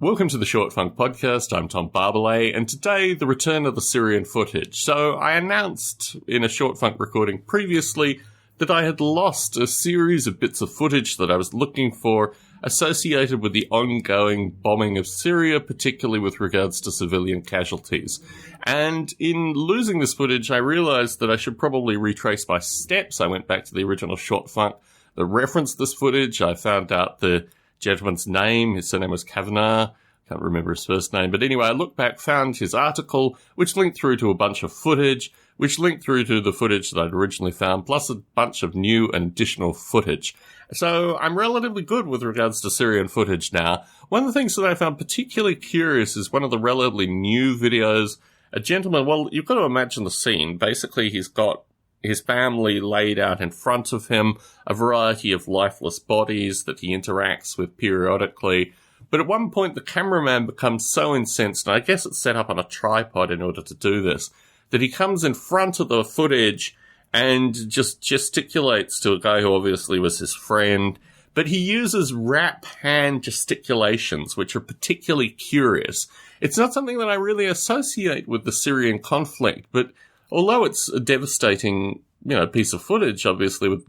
Welcome to the Short Funk Podcast. I'm Tom Barbalet, and today the return of the Syrian footage. So I announced in a Short Funk recording previously that I had lost a series of bits of footage that I was looking for associated with the ongoing bombing of Syria, particularly with regards to civilian casualties. And in losing this footage, I realized that I should probably retrace my steps. I went back to the original Short Funk that referenced this footage. I found out the gentleman's name. His surname was Kavanagh. Can't remember his first name. But anyway, I looked back, found his article, which linked through to a bunch of footage, which linked through to the footage that I'd originally found, plus a bunch of new and additional footage. So I'm relatively good with regards to Syrian footage now. One of the things that I found particularly curious is one of the relatively new videos. A gentleman, well, you've got to imagine the scene. Basically, he's got his family laid out in front of him, a variety of lifeless bodies that he interacts with periodically. But at one point, the cameraman becomes so incensed, and I guess it's set up on a tripod in order to do this, that he comes in front of the footage and just gesticulates to a guy who obviously was his friend. But he uses rap hand gesticulations, which are particularly curious. It's not something that I really associate with the Syrian conflict, but although it's a devastating, piece of footage, obviously, with,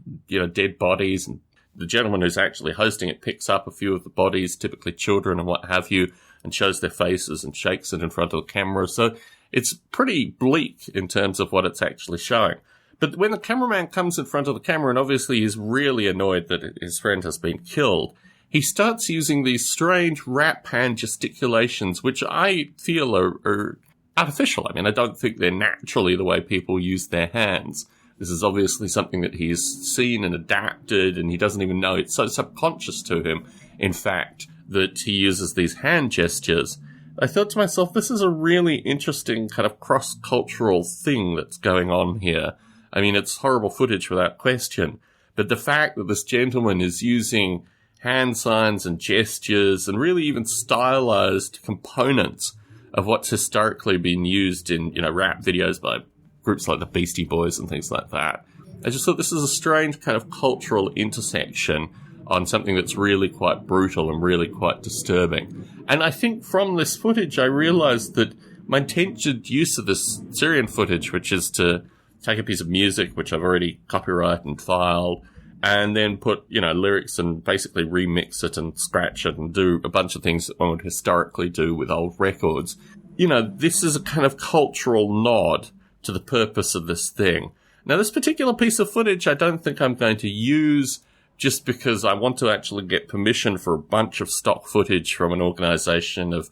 dead bodies, and the gentleman who's actually hosting it picks up a few of the bodies, typically children and what have you, and shows their faces and shakes it in front of the camera. So it's pretty bleak in terms of what it's actually showing. But when the cameraman comes in front of the camera, and obviously he's really annoyed that his friend has been killed, he starts using these strange rap hand gesticulations, which I feel are artificial. I mean, I don't think they're naturally the way people use their hands. This is obviously something that he's seen and adapted, and he doesn't even know. It's so subconscious to him, in fact, that he uses these hand gestures. I thought to myself, this is a really interesting kind of cross-cultural thing that's going on here. I mean, it's horrible footage without question, but the fact that this gentleman is using hand signs and gestures and really even stylized components of what's historically been used in, rap videos by groups like the Beastie Boys and things like that. I just thought this is a strange kind of cultural intersection on something that's really quite brutal and really quite disturbing. And I think from this footage, I realized that my intended use of this Syrian footage, which is to take a piece of music, which I've already copyrighted and filed, and then put, lyrics and basically remix it and scratch it and do a bunch of things that one would historically do with old records. This is a kind of cultural nod to the purpose of this thing. Now, this particular piece of footage I don't think I'm going to use just because I want to actually get permission for a bunch of stock footage from an organization of,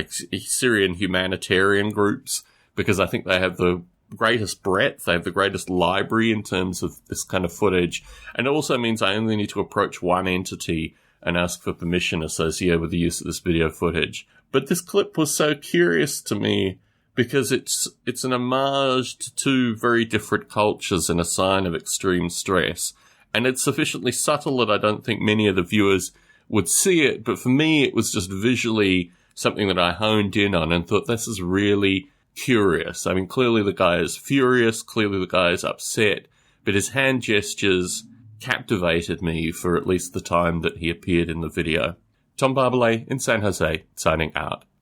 Syrian humanitarian groups, because I think they have the greatest breadth, they have the greatest library in terms of this kind of footage, and it also means I only need to approach one entity and ask for permission associated with the use of this video footage. But this clip was so curious to me because it's an homage to two very different cultures and a sign of extreme stress. And it's sufficiently subtle that I don't think many of the viewers would see it, but for me it was just visually something that I honed in on and thought, this is really curious. I mean, clearly the guy is furious, clearly the guy is upset, but his hand gestures captivated me for at least the time that he appeared in the video. Tom Barbalet in San Jose, signing out.